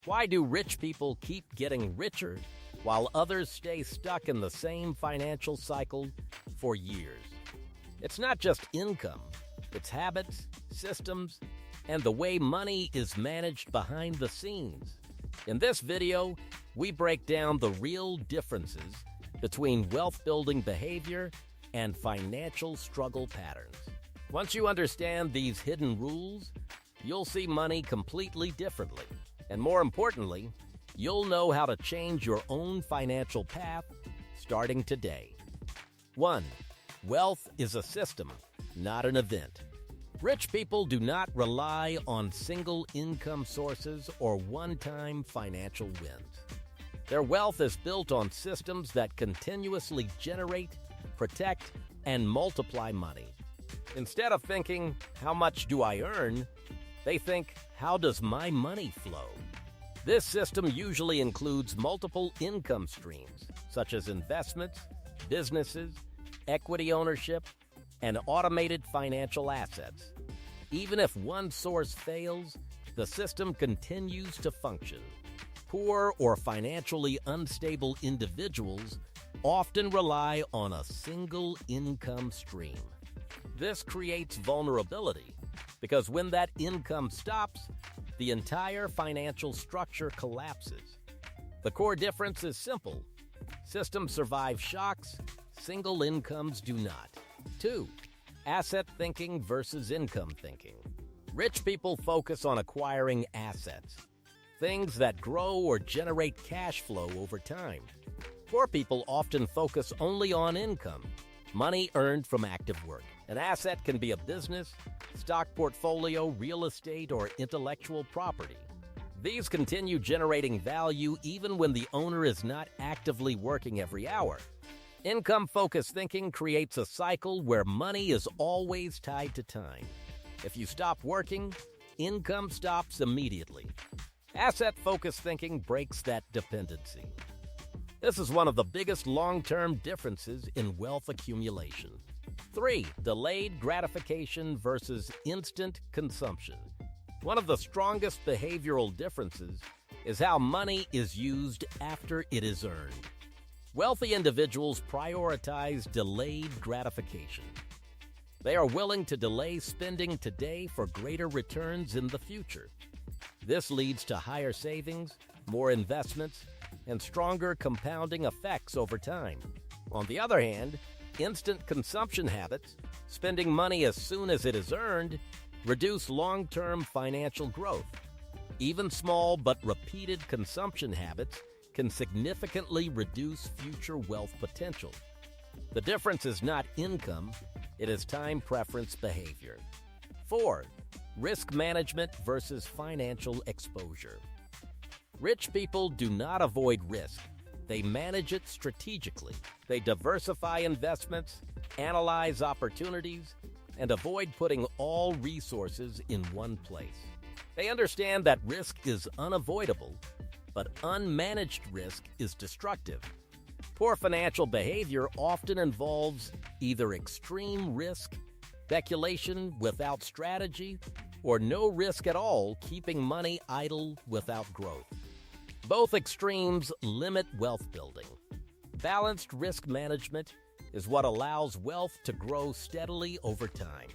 Why do rich people keep getting richer while others stay stuck in the same financial cycle for years? It's not just income, it's habits, systems, and the way money is managed behind the scenes. In this video, we break down the real differences between wealth-building behavior and financial struggle patterns. Once you understand these hidden rules, you'll see money completely differently. And more importantly, you'll know how to change your own financial path starting today. 1. Wealth is a system, not an event. Rich people do not rely on single income sources or one-time financial wins. Their wealth is built on systems that continuously generate, protect, and multiply money. Instead of thinking, "How much do I earn?" they think, "How does my money flow?" This system usually includes multiple income streams, such as investments, businesses, equity ownership, and automated financial assets. Even if one source fails, the system continues to function. Poor or financially unstable individuals often rely on a single income stream. This creates vulnerability because when that income stops, the entire financial structure collapses. The core difference is simple. Systems survive shocks, single incomes do not. 2. Asset thinking versus income thinking. Rich people focus on acquiring assets, things that grow or generate cash flow over time. Poor people often focus only on income, money earned from active work. An asset can be a business, stock portfolio, real estate, or intellectual property. These continue generating value even when the owner is not actively working every hour. Income-focused thinking creates a cycle where money is always tied to time. If you stop working, income stops immediately. Asset-focused thinking breaks that dependency. This is one of the biggest long-term differences in wealth accumulation. 3. Delayed gratification versus instant consumption. One of the strongest behavioral differences is how money is used after it is earned. Wealthy individuals prioritize delayed gratification. They are willing to delay spending today for greater returns in the future. This leads to higher savings, more investments, and stronger compounding effects over time. On the other hand, instant consumption habits, spending money as soon as it is earned, reduce long-term financial growth. Even small but repeated consumption habits can significantly reduce future wealth potential. The difference is not income, it is time preference behavior. 4. Risk management versus financial exposure. Rich people do not avoid risk. They manage it strategically. They diversify investments, analyze opportunities, and avoid putting all resources in one place. They understand that risk is unavoidable, but unmanaged risk is destructive. Poor financial behavior often involves either extreme risk, speculation without strategy, or no risk at all, keeping money idle without growth. Both extremes limit wealth building. Balanced risk management is what allows wealth to grow steadily over time.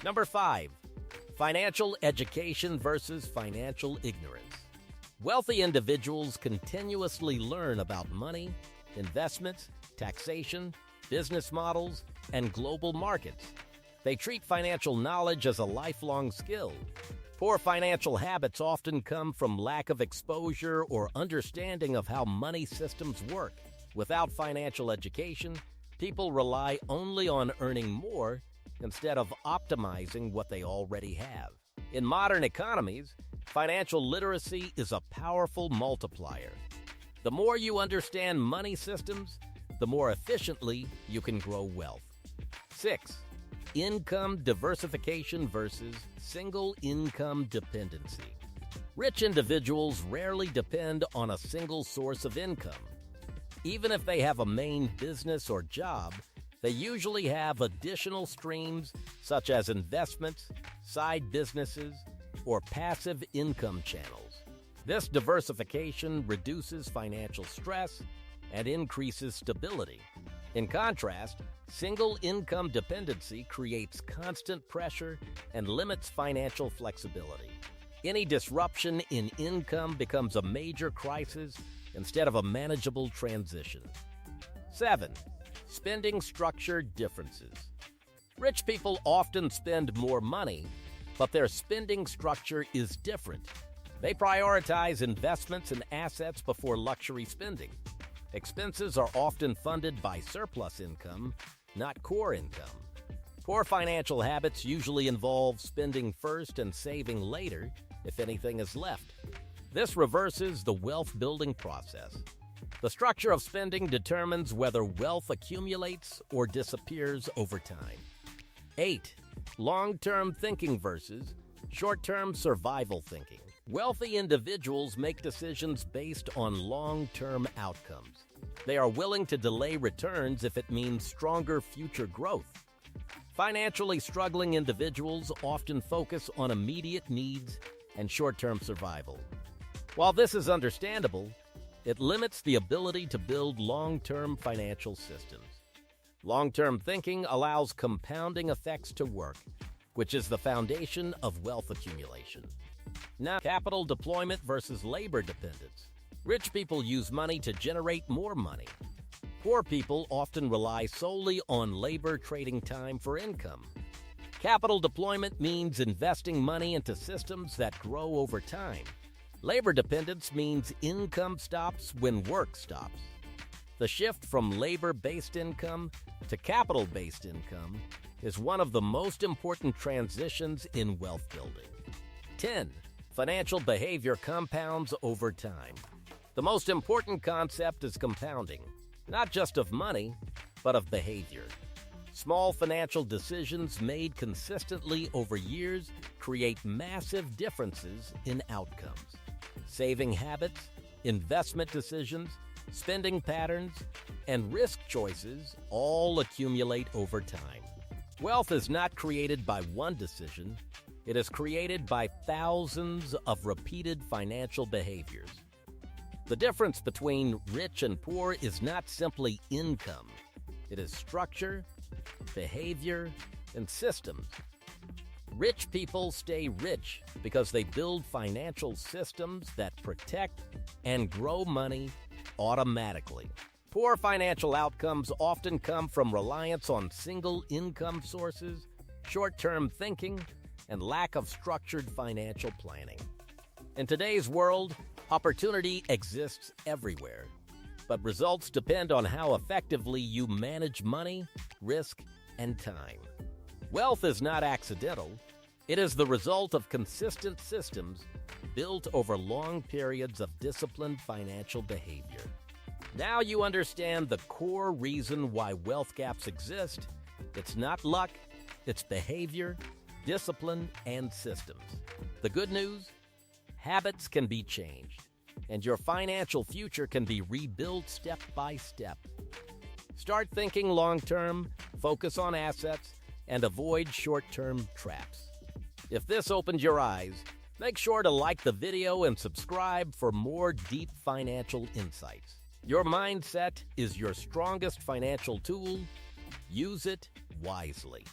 5. Financial education versus financial ignorance. Wealthy individuals continuously learn about money, investments, taxation, business models, and global markets. They treat financial knowledge as a lifelong skill. Poor financial habits often come from lack of exposure or understanding of how money systems work. Without financial education, people rely only on earning more instead of optimizing what they already have. In modern economies, financial literacy is a powerful multiplier. The more you understand money systems, the more efficiently you can grow wealth. 6. Income diversification versus single income dependency. Rich individuals rarely depend on a single source of income. Even if they have a main business or job, they usually have additional streams such as investments, side businesses, or passive income channels. This diversification reduces financial stress and increases stability. In contrast, single income dependency creates constant pressure and limits financial flexibility. Any disruption in income becomes a major crisis instead of a manageable transition. 7. Spending structure differences. Rich people often spend more money, but their spending structure is different. They prioritize investments and assets before luxury spending. Expenses are often funded by surplus income, not core income. Poor financial habits usually involve spending first and saving later if anything is left. This reverses the wealth-building process. The structure of spending determines whether wealth accumulates or disappears over time. 8. Long-term thinking versus short-term survival thinking. Wealthy individuals make decisions based on long-term outcomes. They are willing to delay returns if it means stronger future growth. Financially struggling individuals often focus on immediate needs and short-term survival. While this is understandable, it limits the ability to build long-term financial systems. Long-term thinking allows compounding effects to work, which is the foundation of wealth accumulation. Now, capital deployment versus labor dependence. Rich people use money to generate more money. Poor people often rely solely on labor trading time for income. Capital deployment means investing money into systems that grow over time. Labor dependence means income stops when work stops. The shift from labor-based income to capital-based income is one of the most important transitions in wealth building. 10. Financial behavior compounds over time. The most important concept is compounding, not just of money, but of behavior. Small financial decisions made consistently over years create massive differences in outcomes. Saving habits, investment decisions, spending patterns, and risk choices all accumulate over time. Wealth is not created by one decision. It is created by thousands of repeated financial behaviors. The difference between rich and poor is not simply income. It is structure, behavior, and systems. Rich people stay rich because they build financial systems that protect and grow money automatically. Poor financial outcomes often come from reliance on single income sources, short-term thinking, and lack of structured financial planning. In today's world, opportunity exists everywhere, but results depend on how effectively you manage money, risk, and time. Wealth is not accidental. It is the result of consistent systems built over long periods of disciplined financial behavior. Now you understand the core reason why wealth gaps exist. It's not luck, it's behavior, discipline, and systems. The good news? Habits can be changed, and your financial future can be rebuilt step by step. Start thinking long-term, focus on assets, and avoid short-term traps. If this opened your eyes, make sure to like the video and subscribe for more deep financial insights. Your mindset is your strongest financial tool. Use it wisely.